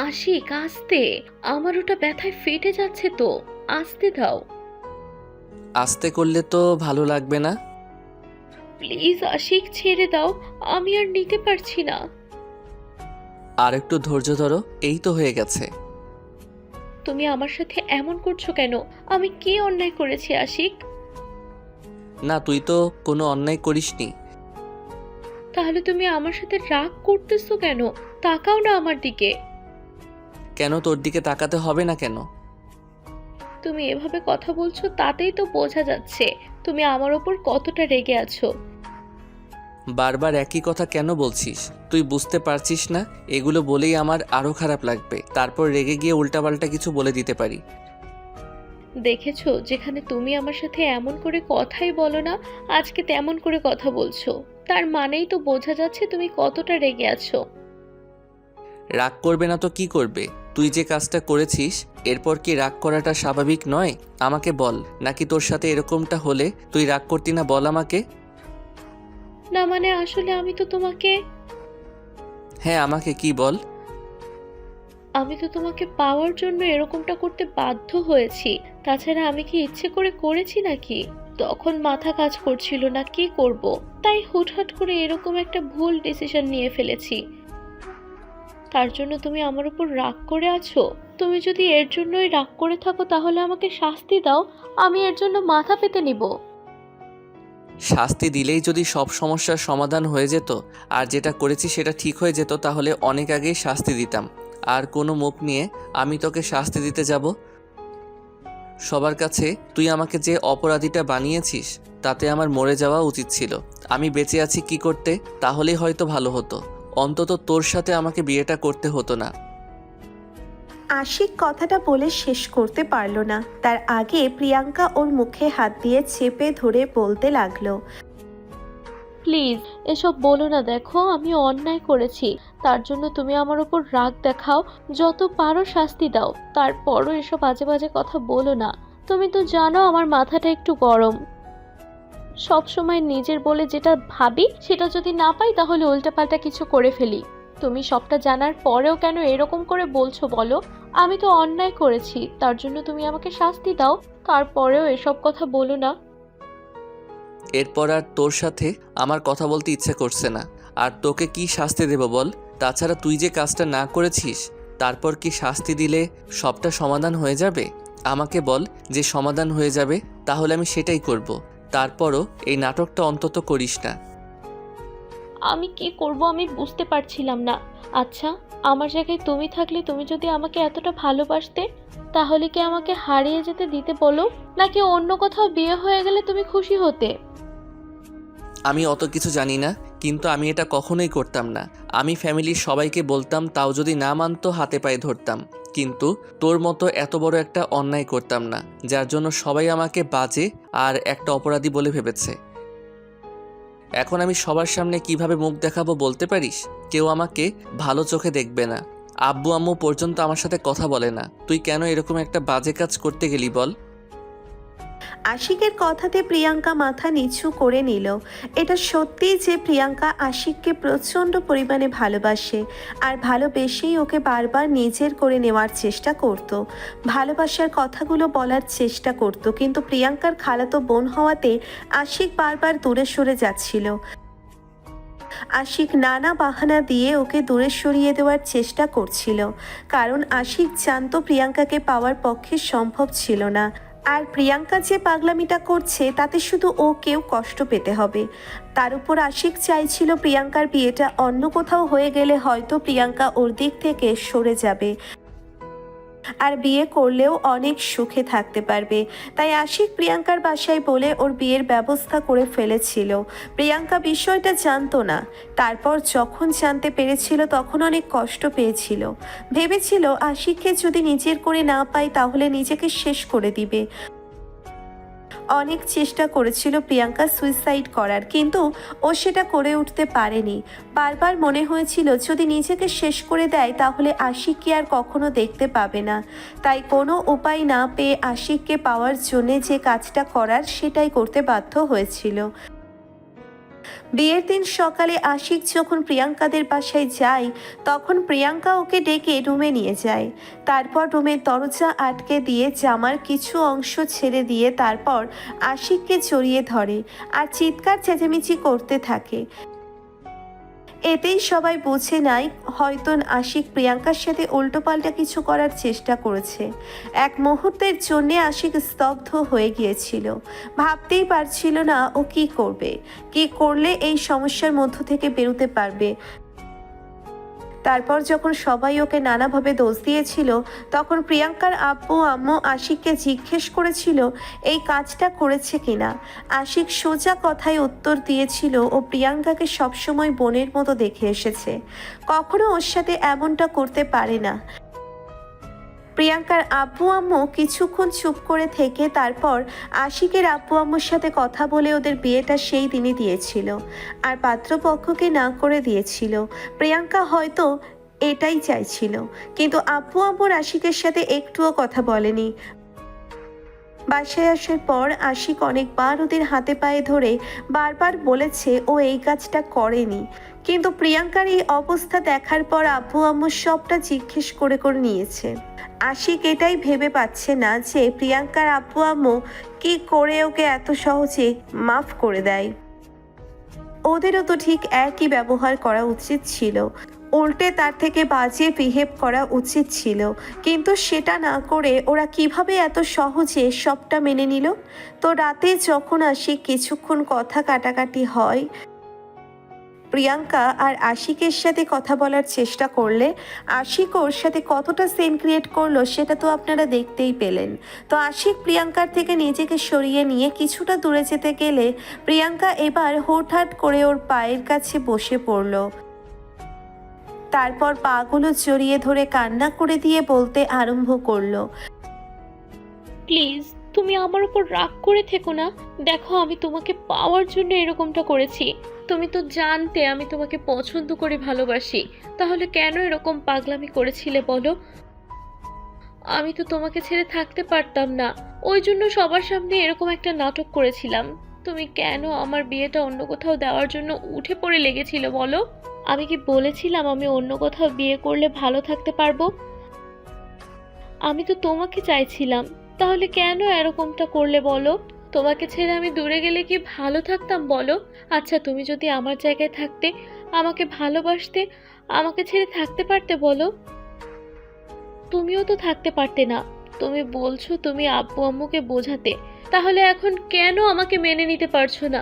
আশিক আস্তে, আমার ওটা ব্যথায় ফেটে যাচ্ছে তো, আস্তে দাও। আস্তে করলে তো ভালো লাগবে না। প্লিজ আশিক ছেড়ে দাও, আমি আর নিতে পারছি না। আর একটু ধৈর্য ধরো, এই তো হয়ে গেছে। তুমি আমার সাথে এমন করছো কেন? আমি কি অন্যায় করেছি আশিক? না, তুই তো কোনো অন্যায় করিসনি। তাহলে তুমি আমার সাথে রাগ করতেছো কেন? তাকাও না আমার দিকে। কেন তোর দিকে তাকাতে হবে না কেন? তুমি এভাবে কথা বলছো তাতেই তো বোঝা যাচ্ছে তুমি আমার ওপর কতটা রেগে আছো। বারবার একই কথা কেন বলছিস? তুই বুঝতে পারছিস না? এগুলো বলেই আমার আরো খারাপ লাগবে, তারপর রেগে গিয়ে উল্টাপাল্টা কিছু বলে দিতে পারি। দেখেছো, যেখানে তুমি আমার সাথে এমন করে কথাই বলো না, আজকে তেমন করে কথা বলছো। তার মানেই তো বোঝা যাচ্ছে তুমি কতটা রেগে আছো। রাগ করবে না তো কি করবে? তুই যে কাজটা করেছিস, এরপর কি রাগ করাটা স্বাভাবিক নয়? আমাকে বল, নাকি তোর সাথে এরকমটা হলে তুই রাগ করতি না? বল আমাকে। না মানে আসলে আমি তো তোমাকে হ্যাঁ, আমাকে কি বল। আমি তো তোমাকে পাওয়ার জন্য এরকমটা করতে বাধ্য হয়েছি। তাছাড়া আমি কি ইচ্ছে করে করেছি নাকি? তখন মাথা কাজ করছিল না কি করব, তাই হুটহাট করে এরকম একটা ভুল ডিসিশন নিয়ে ফেলেছি। তার জন্য তুমি আমার উপর রাগ করে আছো? তুমি যদি এর জন্যই রাগ করে থাকো তাহলে আমাকে শাস্তি দাও, আমি এর জন্য মাথা পেতে নিব। শাস্তি দিলেই যদি সব সমস্যার সমাধান হয়ে যেত, আর যেটা করেছি সেটা ঠিক হয়ে যেত, তাহলে অনেক আগেই শাস্তি দিতাম। আর কোনো মুখ নিয়ে আমি তোকে শাস্তি দিতে যাব? সবার কাছে তুই আমাকে যে অপরাধীটা বানিয়েছিস, তাতে আমার মরে যাওয়া উচিত ছিল। আমি বেঁচে আছি কি করতে? তাহলেই হয়তো ভালো হতো। অন্তত তোর সাথে আমাকে বিয়েটা করতে হতো না। আশিক কথাটা বলে শেষ করতে পারল না, তার আগে প্রিয়াঙ্কা ওর মুখে হাত দিয়ে চেপে ধরে বলতে লাগলো। প্লিজ এসব বলো না, দেখো আমি অন্যায় করেছি। তার জন্য তুমি আমার উপর রাগ দেখাও, যত পারো শাস্তি দাও, তারপরও এসব বাজে বাজে কথা বলো না। তুমি তো জানো আমার মাথাটা একটু গরম। সব সময় নিজের বলে যেটা ভাবি সেটা যদি না পাই তাহলে উল্টাপাল্টা কিছু করে ফেলি। তুমি সবটা জানার পরেও কেন এরকম করে বলছো বলো? আমি তো অন্যায় করেছি, তার জন্য তুমি আমাকে শাস্তি দাও, তারপরেও এসব কথা বলো না। এরপর আর তোর সাথে আমার কথা বলতে ইচ্ছে করছে না। আর তোকে কি শাস্তি দেব বল? তাছাড়া তুই যে কাজটা না করেছিস, তারপর কি শাস্তি দিলে সবটা সমাধান হয়ে যাবে? আমাকে বল, যে সমাধান হয়ে যাবে তাহলে আমি সেটাই করব। তারপরও এই নাটকটা অন্তত করিস না। আমি কি করব আমি বুঝতে পারছিলাম না। আচ্ছা, আমার জায়গায় তুমি থাকলে তুমি যদি আমাকে এতটা ভালোবাসতে, তাহলে কি আমাকে হারিয়ে যেতে দিতে বলো, নাকি অন্য কোথাও বিয়ে হয়ে গেলে তুমি খুশি হতে? আমি অত কিছু জানি না, কিন্তু আমি এটা কখনোই করতাম না। আমি ফ্যামিলির সবাইকে বলতাম, তাও যদি না মানতো হাতে পায়ে ধরতাম। কিন্তু তোর মতো এত বড় একটা অন্যায় করতাম না, যার জন্য সবাই আমাকে বাজে আর একটা অপরাধী বলে ভেবেছে। এখন আমি সবার সামনে কিভাবে মুখ দেখাবো বলতে পারিস? কেউ আমাকে ভালো চোখে দেখবে না। আব্বু আম্মু পর্যন্ত আমার সাথে কথা বলে না। তুই কেন এরকম একটা বাজে কাজ করতে গেলি বল? আশিকের কথাতে প্রিয়াঙ্কা মাথা নিচু করে নিল। এটা সত্যি যে প্রিয়াঙ্কা আশিককে প্রচণ্ড পরিমাণে ভালোবাসে, আর ভালোবেসেই ওকে বারবার নিজের করে নেওয়ার চেষ্টা করত, ভালোবাসার কথাগুলো বলার চেষ্টা করত, কিন্তু প্রিয়াঙ্কার খালাতো বোন হওয়াতে আশিক বারবার দূরে সরে যাচ্ছিল। আশিক নানা বাহানা দিয়ে ওকে দূরে সরিয়ে দেওয়ার চেষ্টা করছিল, কারণ আশিক জানতো প্রিয়াঙ্কাকে পাওয়ার পক্ষে সম্ভব ছিল না। আর প্রিয়াঙ্কা যে পাগলামিটা করছে তাতে শুধু ও কেউ কষ্ট পেতে হবে। তার উপর আশিক চাইছিল প্রিয়াঙ্কার বিয়েটা অন্য কোথাও হয়ে গেলে হয়তো প্রিয়াঙ্কা ওর দিক থেকে সরে যাবে, আর বিয়ে করলেও অনেক সুখে থাকতে পারবে। তাই আশিক প্রিয়াঙ্কার বাসায় বলে ওর বিয়ের ব্যবস্থা করে ফেলেছিল। প্রিয়াঙ্কা বিষয়টা জানতো না। তারপর যখন জানতে পেরেছিল তখন অনেক কষ্ট পেয়েছিল। ভেবেছিল আশিককে যদি নিজের করে না পায় তাহলে নিজেকে শেষ করে দিবে। অনেক চেষ্টা করেছিল প্রিয়াঙ্কা সুইসাইড করার, কিন্তু ও সেটা করে উঠতে পারেনি। বারবার মনে হয়েছিল যদি নিজেকে শেষ করে দেয় তাহলে আশিককে আর কখনো দেখতে পাবে না। তাই কোনো উপায় না পেয়ে আশিককে পাওয়ার জন্যে যে কাজটা করার সেটাই করতে বাধ্য হয়েছিল। বিয়ের দিন সকালে আশিক যখন প্রিয়াঙ্কাদের বাসায় যায় তখন প্রিয়াঙ্কা ওকে ডেকে রুমে নিয়ে যায়। তারপর রুমের দরজা আটকে দিয়ে জামার কিছু অংশ ছেড়ে দিয়ে তারপর আশিককে জড়িয়ে ধরে আর চিৎকার চেঁচামেচি করতে থাকে। এতেই সবাই বুঝে নেয় হয়তো আশিক প্রিয়াঙ্কার সাথে উল্টোপাল্টা কিছু করার চেষ্টা করেছে। এক মুহূর্তের জন্যে আশিক স্তব্ধ হয়ে গিয়েছিল, ভাবতেই পারছিল না ও কি করবে, কি করলে এই সমস্যার মধ্য থেকে বেরোতে পারবে। তারপর যখন সবাই ওকে নানাভাবে দোষ দিয়েছিল তখন প্রিয়াঙ্কার আব্বু আম্মু আশিককে জিজ্ঞেস করেছিল এই কাজটা করেছে কিনা। আশিক সোজা কথায় উত্তর দিয়েছিল ও প্রিয়াঙ্কাকে সবসময় বোনের মতো দেখে এসেছে, কখনো ওর সাথে এমনটা করতে পারে না। প্রিয়াঙ্কার আব্বু আম্মু কিছুক্ষণ চুপ করে থেকে তারপর আশিকের আব্বু আম্মুর সাথে কথা বলে ওদের বিয়েটা সেই দিনই দিয়েছিল আর পাত্রপক্ষকে না করে দিয়েছিল। প্রিয়াঙ্কা হয়তো এটাই চাইছিল, কিন্তু আব্বু আম্মুর আশিকের সাথে একটুও কথা বলেনি। বাসায় আসার পর আশিক অনেকবার ওদের হাতে পায়ে ধরে বারবার বলেছে ও এই কাজটা করেনি, কিন্তু প্রিয়াঙ্কার এই অবস্থা দেখার পর আব্বু আম্মু সবটা জিজ্ঞেস করে করে নিয়েছে। আশিক এটাই ভেবে পাচ্ছে না যে প্রিয়াঙ্কার আব্বু আম্মু কি করে ওকে এত সহজে মাফ করে দেয়। ওদেরও তো ঠিক একই ব্যবহার করা উচিত ছিল, উল্টে তার থেকে বাজে বিহেভ করা উচিত ছিল, কিন্তু সেটা না করে ওরা কিভাবে এত সহজে সবটা মেনে নিল। তো রাতে যখন আশিক কিছুক্ষণ কথা কাটাকাটি হয়, প্রিয়াঙ্কা আর আশিকের সাথে কথা বলার চেষ্টা করলে আশিক ওর সাথে কতটা সিন ক্রিয়েট করলো সেটা তো আপনারা দেখতেই পেলেন। তো আশিক প্রিয়াঙ্কার থেকে নিজেকে সরিয়ে নিয়ে কিছুটা দূরে যেতে গেলে প্রিয়াঙ্কা এবার হুটহাট করে ওর পায়ের কাছে বসে পড়ল। তারপর পাগুলো জড়িয়ে ধরে কান্না করে দিয়ে বলতে আরম্ভ করলো, প্লিজ তুমি আমার উপর রাগ করে থেকো না। দেখো আমি তোমাকে পাওয়ার জন্য এরকমটা করেছি। তুমি তো জানতে আমি তোমাকে পছন্দ করে ভালোবাসি, তাহলে কেন এরকম পাগলামি করেছিলে বলো? আমি তো তোমাকে ছেড়ে থাকতে পারতাম না, ওই জন্য সবার সামনে এরকম একটা নাটক করেছিলাম। তুমি কেন আমার বিয়েটা অন্য কোথাও দেওয়ার জন্য উঠে পড়ে লেগেছিল বলো? আমি কি বলেছিলাম আমি অন্য কোথাও বিয়ে করলে ভালো থাকতে পারবো? আমি তো তোমাকে চাইছিলাম, তাহলে কেন এরকমটা করলে বলো? তোমাকে ছেড়ে আমি দূরে গেলে কি ভালো থাকতাম বলো? আচ্ছা তুমি যদি আমার জায়গায় থাকতে, আমাকে ভালোবাসতে, আমাকে ছেড়ে থাকতে পারতে বলো? তুমিও তো থাকতে পারতে না। তুমি বলছো তুমি আব্বু আম্মুকে বোঝাতে, তাহলে এখন কেন আমাকে মেনে নিতে পারছো না?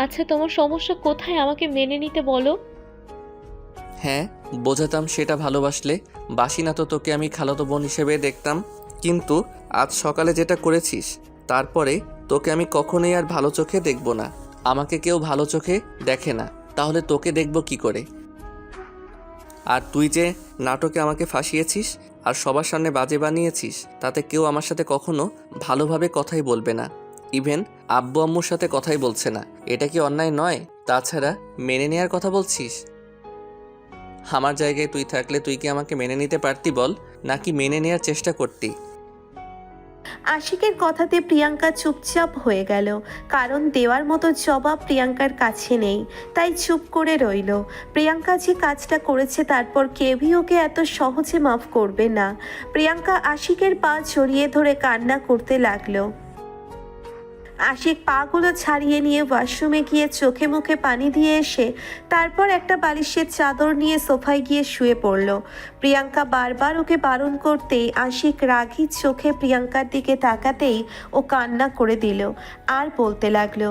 আচ্ছা তোমার সমস্যা কোথায় আমাকে মেনে নিতে বলো? হ্যাঁ বোঝাতাম, সেটা ভালোবাসলে। বাসি না তো তোকে আমি খালাতো বোন হিসেবে দেখতাম, কিন্তু আজ সকালে যেটা করেছিস তারপরে তোকে আমি কখনোই আর ভালো চোখে দেখব না। আমাকে কেউ ভালো চোখে দেখে না, তাহলে তোকে দেখব কি করে? আর তুই যে নাটকে আমাকে ফাঁসিয়েছিস আর সবার সামনে বাজে বানিয়েছিস, তাতে কেউ আমার সাথে কখনো ভালোভাবে কথাই বলবে না, ইভেন আব্বু আম্মুর সাথে কথাই বলছে না। এটা কি অন্যায় নয়? তাছাড়া মেনে নেওয়ার কথা বলছিস। আমার জায়গায় তুই থাকলে তুই কি আমাকে মেনে নিতে পারতি বল, নাকি মেনে নেওয়ার চেষ্টা করতি? আশিকের কথাতে প্রিয়াঙ্কা চুপচাপ হয়ে গেল, কারণ দেওয়ার মতো জবাব প্রিয়াঙ্কার কাছে নেই, তাই চুপ করে রইল। প্রিয়াঙ্কা যে কাজটা করেছে তারপর কেউই ওকে এত সহজে মাফ করবে না। প্রিয়াঙ্কা আশিকের পা জড়িয়ে ধরে কান্না করতে লাগলো। আশিক পাগুলো ছাড়িয়ে নিয়ে ওয়াশরুমে গিয়ে চোখে মুখে পানি দিয়ে এসে তারপর একটা বালিশের চাদর নিয়ে সোফায় গিয়ে শুয়ে পড়ল। প্রিয়াঙ্কা বারবার ওকে বারণ করতেই আশিক রাগী চোখে প্রিয়াঙ্কার দিকে তাকাতেই ও কান্না করে দিল আর বলতে লাগলো,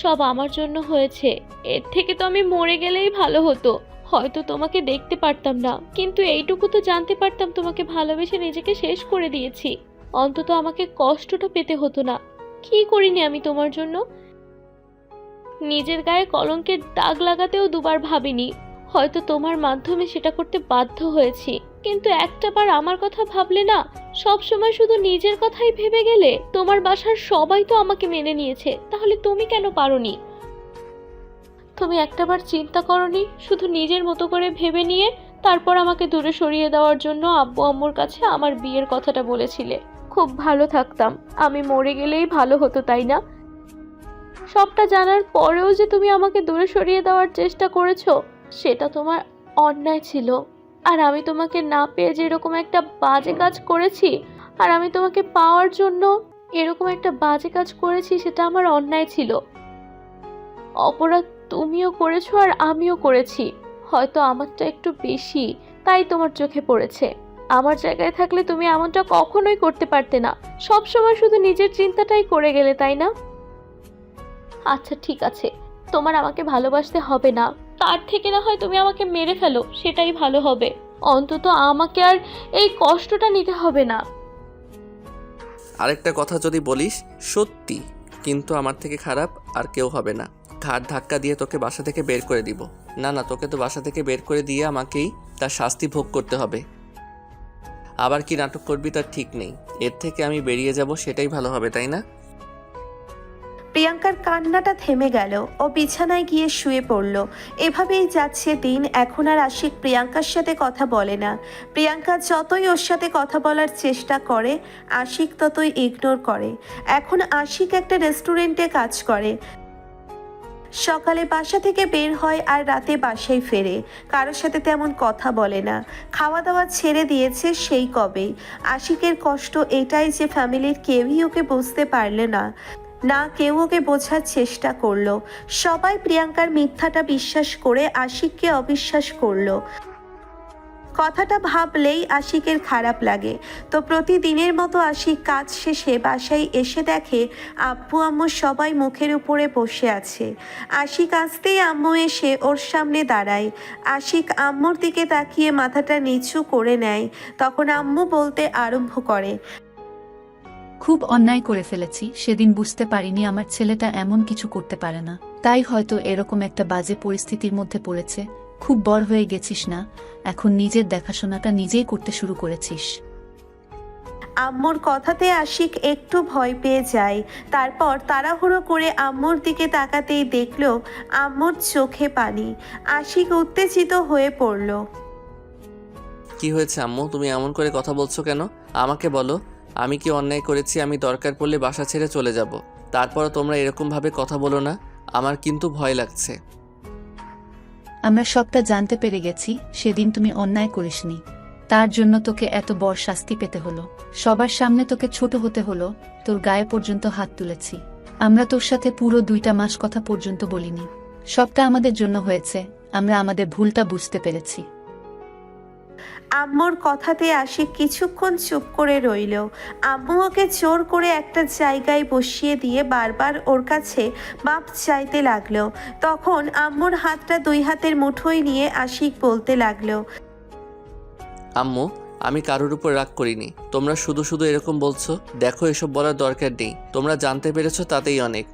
সব আমার জন্য হয়েছে, এর থেকে তো আমি মরে গেলেই ভালো হতো। হয়তো তোমাকে দেখতে পারতাম না, কিন্তু এইটুকু তো জানতে পারতাম তোমাকে ভালোবেসে নিজেকে শেষ করে দিয়েছি। অন্তত আমাকে কষ্টটা পেতে হতো না। কি করিনি আমি তোমার জন্য? নিজের গায়ে কলঙ্কের দাগ লাগাতেও দুবার ভাবিনি। হয়তো তোমার মাধ্যমে সেটা করতে বাধ্য হয়েছি, কিন্তু একটাবার আমার কথা ভাবলে না? সব সময় শুধু নিজের কথাই ভেবে গেলে। তোমার বাসার সবাই তো আমাকে মেনে নিয়েছে, তাহলে তুমি কেন পারোনি? তুমি একটাবার চিন্তা করনি? শুধু নিজের মতো করে ভেবে নিয়ে তারপর আমাকে দূরে সরিয়ে দেওয়ার জন্য আব্বু আম্মুর কাছে আমার বিয়ের কথাটা বলেছিলে। খুব ভালো থাকতাম, আমি মরে গেলেই ভালো হতো, তাই না? সবটা জানার পরেও যে তুমি আমাকে দূরে সরিয়ে দেওয়ার চেষ্টা করেছো, সেটা তোমার অন্যায় ছিল। আর আমি তোমাকে না পেয়ে যে এরকম একটা বাজে কাজ করেছি, আর আমি তোমাকে পাওয়ার জন্য এরকম একটা বাজে কাজ করেছি, সেটা আমার অন্যায় ছিল। অপরাধ তুমিও করেছো আর আমিও করেছি, হয়তো আমারটা একটু বেশি, তাই তোমার চোখে পড়েছে। আমার জায়গায় থাকলে তুমি এমনটা কখনোই করতে পারতে না, সব সময় শুধু নিজের চিন্তাটাই করে গেলে, তাই না? আচ্ছা ঠিক আছে, তোমার আমাকে ভালোবাসতে হবে না, তার থেকে না হয় তুমি আমাকে মেরে ফেলো, সেটাই ভালো হবে। অন্তত আমাকে আর এই কষ্টটা নিতে হবে না। আরেকটা কথা যদি বলিস সত্যি, কিন্তু আমার থেকে খারাপ আর কেউ হবে না। ঘাট ধাক্কা দিয়ে তোকে বাসা থেকে বের করে দিব। না না, তোকে তো বাসা থেকে বের করে দিয়ে আমাকেই তার শাস্তি ভোগ করতে হবে। আবার কি নাটক করবি তার ঠিক নেই। এর থেকে আমি বেরিয়ে যাব, সেটাই ভালো হবে, তাই না? প্রিয়াঙ্কার কান্নাটা থেমে গেল। ও বিছানায় গিয়ে শুয়ে পড়ল। এভাবেই যাচ্ছে দিন। এখন আর আশিক প্রিয়াঙ্কার সাথে কথা বলে না। প্রিয়াঙ্কা যতই ওর সাথে কথা বলার চেষ্টা করে, আশিক ততই ইগনোর করে। এখন আশিক একটা রেস্টুরেন্টে কাজ করে। সকালে বাসা থেকে বের হয় আর রাতে বাসায় ফেরে। কারোর সাথে তেমন কথা বলে না। খাওয়া দাওয়া ছেড়ে দিয়েছে সেই কবেই। আশিকের কষ্ট এটাই যে ফ্যামিলির কেউই ওকে বুঝতে পারলে না, না কেউ ওকে বোঝার চেষ্টা করলো। সবাই প্রিয়াঙ্কার মিথ্যাটা বিশ্বাস করে আশিককে অবিশ্বাস করলো। কথাটা ভাবলেই আশিকের খারাপ লাগে। তো প্রতিদিনের মতো আশিক কাজ শেষে বাসায় এসে দেখে আব্বু আম্মু সবাই মুখের উপরে বসে আছে। আশিক আসতেই আম্মু এসে ওর সামনে দাঁড়ায়। আশিক আম্মুর দিকে তাকিয়ে মাথাটা নিচু করে নেয়। তখন আম্মু বলতে আরম্ভ করে, খুব অন্যায় করে ফেলেছি। সেদিন বুঝতে পারিনি আমার ছেলেটা এমন কিছু করতে পারে না, তাই হয়তো এরকম একটা বাজে পরিস্থিতির মধ্যে পড়েছে। খুব বড় হয়ে গেছিস না, এখন নিজের দেখাশোনাটা নিজেই করতে শুরু করেছিস। আম্মুর কথাতে আশিক একটু ভয় পেয়ে যায়। তারপর তাড়াহুড়ো করে আম্মুর দিকে তাকাতেই দেখলো আম্মুর চোখে পানি। আশিক উত্তেজিত হয়ে পড়ল। কি হয়েছে আম্মু, তুমি এমন করে কথা বলছো কেন? আমাকে বলো, আমি কি অন্যায় করেছি? আমি দরকার পড়লে বাসা ছেড়ে চলে যাব। তারপরও তোমরা এরকমভাবে কথা বলো না, আমার কিন্তু ভয় লাগছে। আমরা সবটা জানতে পেরে গেছি। সেদিন তুমি অন্যায় করিসনি, তার জন্য তোকে এত বড় শাস্তি পেতে হলো। সবার সামনে তোকে ছোট হতে হলো, তোর গায়ে পর্যন্ত হাত তুলেছি। আমরা তোর সাথে পুরো 2 মাস কথা পর্যন্ত বলিনি। সবটা আমাদের জন্য হয়েছে, আমরা আমাদের ভুলটা বুঝতে পেরেছি। আম্মুর কথাতে আশিক কিছুক্ষণ চুপ করে রইল। আম্মু ওকে জোর করে একটা জায়গায় বসিয়ে দিয়ে বারবার ওর কাছে মাপ চাইতে লাগলো। তখন আম্মুর হাতটা 2 হাতের মুঠোয় নিয়ে আশিক বলতে লাগলো, আম্মু, আমি কারোর উপর রাগ করিনি। তোমরা শুধু শুধু এরকম বলছো। দেখো, এসব বলার দরকার নেই। তোমরা জানতে পেরেছো, তাতেই অনেক।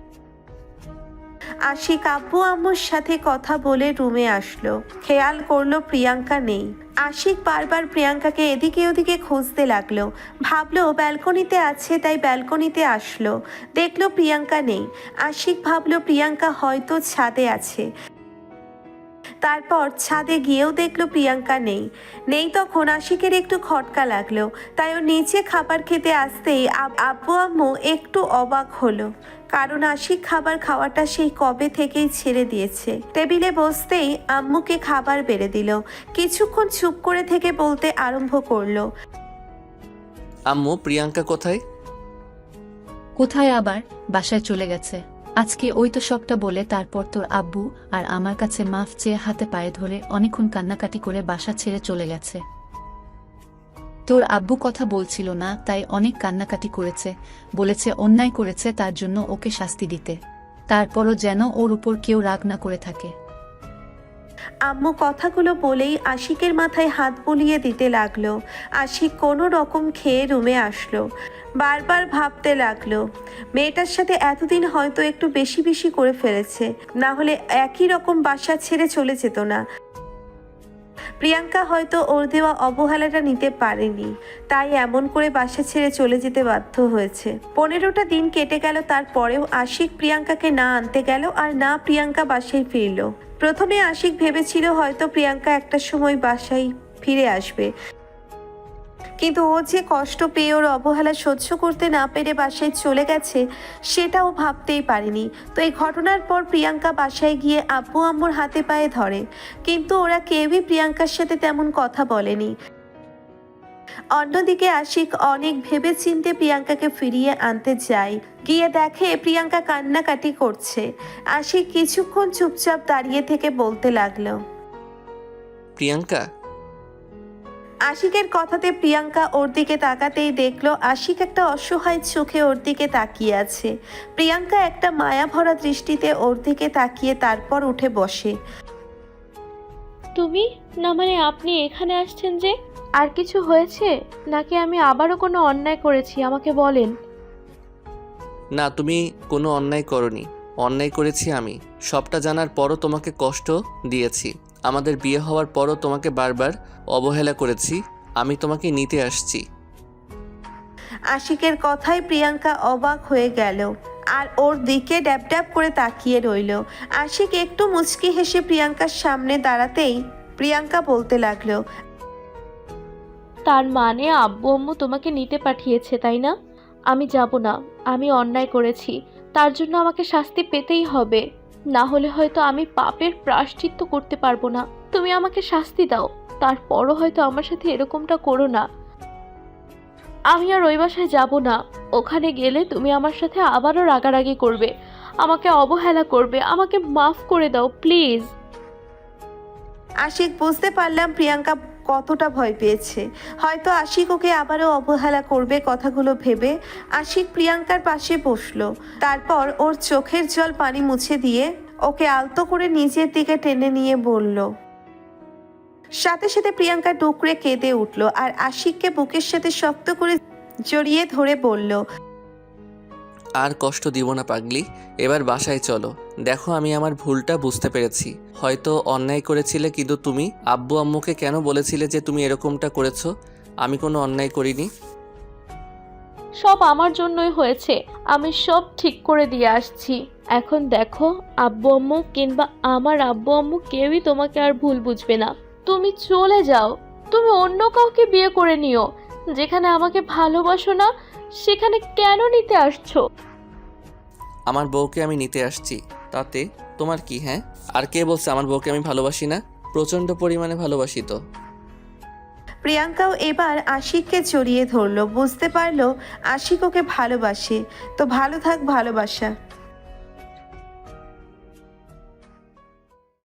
আশিক আব্বু আম্মুর সাথে কথা বলে রুমে আসলো। খেয়াল করলো প্রিয়াঙ্কা নেই। আশিক বারবার প্রিয়াঙ্কাকে এদিকে ওদিকে খুঁজতে লাগলো। ভাবলো ব্যালকনিতে আছে, তাই ব্যালকনিতে আসলো। দেখলো প্রিয়াঙ্কা নেই। আশিক ভাবলো প্রিয়াঙ্কা হয়তো ছাদে আছে। তারপর ছাদে গিয়েও দেখলো প্রিয়াঙ্কা নেই। তখন আশিকের একটু খটকা লাগলো, তাই ও নিচে খাবার খেতে আসতেই আব্বু আম্মু একটু অবাক হলো, কারণ আশিক খাবার খাওয়াটা সেই কবে থেকেই ছেড়ে দিয়েছে। টেবিলে বসতেই আম্মুকে খাবার বেড়ে দিল। কিছুক্ষণ চুপ করে থেকে বলতে আরম্ভ করলো, আম্মু, প্রিয়াঙ্কা কোথায়? কোথায় আবার? বাসায় চলে গেছে। আজকে ওই তো সবটা বলে তারপর তোর আব্বু আর আমার কাছে মাফ চেয়ে হাতে পায়ে ধরে অনেকক্ষণ কান্নাকাটি করে বাসা ছেড়ে চলে গেছে। তোর আব্বু কথা বলছিল না, তাই অনেক কান্নাকাটি করেছে। বলেছে অন্যায় করেছে, তার জন্য ওকে শাস্তি দিতে। তারপরও যেন ওর উপর কেউ রাগ না করে থাকে। আম্মু কথাগুলো বলেই আশিকের মাথায় হাত বুলিয়ে দিতে লাগলো। আশিক কোনো রকম খেয়ে রুমে আসলো। বারবার ভাবতে লাগলো, মেয়েটার সাথে এতদিন হয়তো একটু বেশি বেশি করে ফেলেছে, না হলে একই রকম বাসা ছেড়ে চলে যেত না। প্রিয়াঙ্কা হয়তো ওর দেওয়া অবহেলাটা নিতে পারেনি, তাই এমন করে বাসা ছেড়ে চলে যেতে বাধ্য হয়েছে। 15টা দিন কেটে গেল, তারপরেও আশিক প্রিয়াঙ্কাকে না আনতে গেল আর না প্রিয়াঙ্কা বাসায় ফিরল। প্রথমে আশিক ভেবেছিল হয়তো প্রিয়াঙ্কা একটা সময় বাসায় ফিরে আসবে, কিন্তু ও যে কষ্ট পেয়ে ওর অবহেলা সহ্য করতে না পেরে বাসায় চলে গেছে সেটাও ভাবতেই পারেনি। তো এই ঘটনার পর প্রিয়াঙ্কা বাসায় গিয়ে আব্বু আম্মুর হাতে পায়ে ধরে, কিন্তু ওরা কেউই প্রিয়াঙ্কার সাথে তেমন কথা বলেনি। অন্যদিকে আশিক অনেক ভেবেচিন্তে প্রিয়াঙ্কাকে ফিরিয়ে আনতে যায়। গিয়ে দেখে প্রিয়াঙ্কা কান্নাকাটি করছে। আশিক কিছুক্ষণ চুপচাপ দাঁড়িয়ে থেকে বলতে লাগলো। প্রিয়াঙ্কা, আশিকের কথাতে প্রিয়াঙ্কা ওর দিকে তাকাতেই দেখলো আশিক একটা অসহায় চোখে ওর দিকে তাকিয়ে আছে। প্রিয়াঙ্কা একটা মায়াভরা দৃষ্টিতে ওর দিকে তাকিয়ে তারপর উঠে বসে। তুমি না মানে আপনি এখানে আসছেন যে? আর কিছু হয়েছে নাকি আমি আবারও কোনো অন্যায় করেছি? আমাকে বলেন। না, তুমি কোনো অন্যায় করনি। অন্যায় করেছি আমি। সবটা জানার পরও তোমাকে কষ্ট দিয়েছি। আমাদের বিয়ে হওয়ার পরও তোমাকে বারবার অবহেলা করেছি। আমি তোমাকে নিতে আসছি। আশিকের কথায় প্রিয়াঙ্কা অবাক হয়ে গেল আর ওর দিকে ড্যাব ড্যাব করে তাকিয়ে রইল। আশিক একটু মুচকি হেসে প্রিয়াঙ্কার সামনে দাঁড়াতেই প্রিয়াঙ্কা বলতে লাগলো। তার মানে আব্বু আম্মু তোমাকে নিতে পাঠিয়েছে, তাই না? আমি যাব না। আমি অন্যায় করেছি, তার জন্য আমাকে শাস্তি পেতেই হবে। না হলে হয়তো আমি পাপের প্রায়শ্চিত্ত করতে পারবো না। তুমি আমাকে শাস্তি দাও, তারপরও হয়তো আমার সাথে এরকমটা করো না। আমি আর ওই বাসায় যাব না। ওখানে গেলে তুমি আমার সাথে আবারও রাগারাগি করবে, আমাকে অবহেলা করবে। আমাকে মাফ করে দাও প্লিজ। আশিক বুঝতে পারলাম প্রিয়াঙ্কা কতটা ভয় পেয়েছে। হয়তো আশিক ওকে আবারও অবহেলা করবে কথাগুলো ভেবে আশিক প্রিয়াঙ্কার পাশে বসলো। তারপর ওর চোখের জল পানি মুছে দিয়ে ওকে আলতো করে নিজের দিকে টেনে নিয়ে বলল। সাথে সাথে প্রিয়াঙ্কা ডুকরে কেঁদে উঠল আর আশিককে বুকের সাথে শক্ত করে জড়িয়ে ধরে বলল। আর কষ্ট দিব না পাগলি, এবার বাসায় চলো। দেখো, আমি আমার ভুলটা বুঝতে পেরেছি। হয়তো অন্যায় করেছিলে, কিন্তু তুমি আব্বু আম্মুকে কেন বলেছিলে যে তুমি এরকমটা করেছো? আমি কোনো অন্যায় করিনি। সব আমার জন্যই হয়েছে। আমি সব ঠিক করে দিয়ে আসছি। এখন দেখো, আব্বু আম্মু কিংবা আমার আব্বু আম্মু কেউই তোমাকে আর ভুল বুঝবে না। তুমি চলে যাও। তুমি অন্য কাউকে বিয়ে করে নিও। যেখানে আমাকে ভালোবাসো না সেখানে কেন নিতে আসছো? আমার বউকে আমি নিতে আসছি, তাতে তোমার কি? হ্যাঁ, আর কে বলছে আমার বউকে আমি ভালোবাসি না? প্রচণ্ড পরিমাণে ভালোবাসি তো। প্রিয়াঙ্কাও এবার আশিককে জড়িয়ে ধরলো। বুঝতে পারলো আশিক ওকে ভালোবাসে। তো ভালো থাক ভালোবাসা।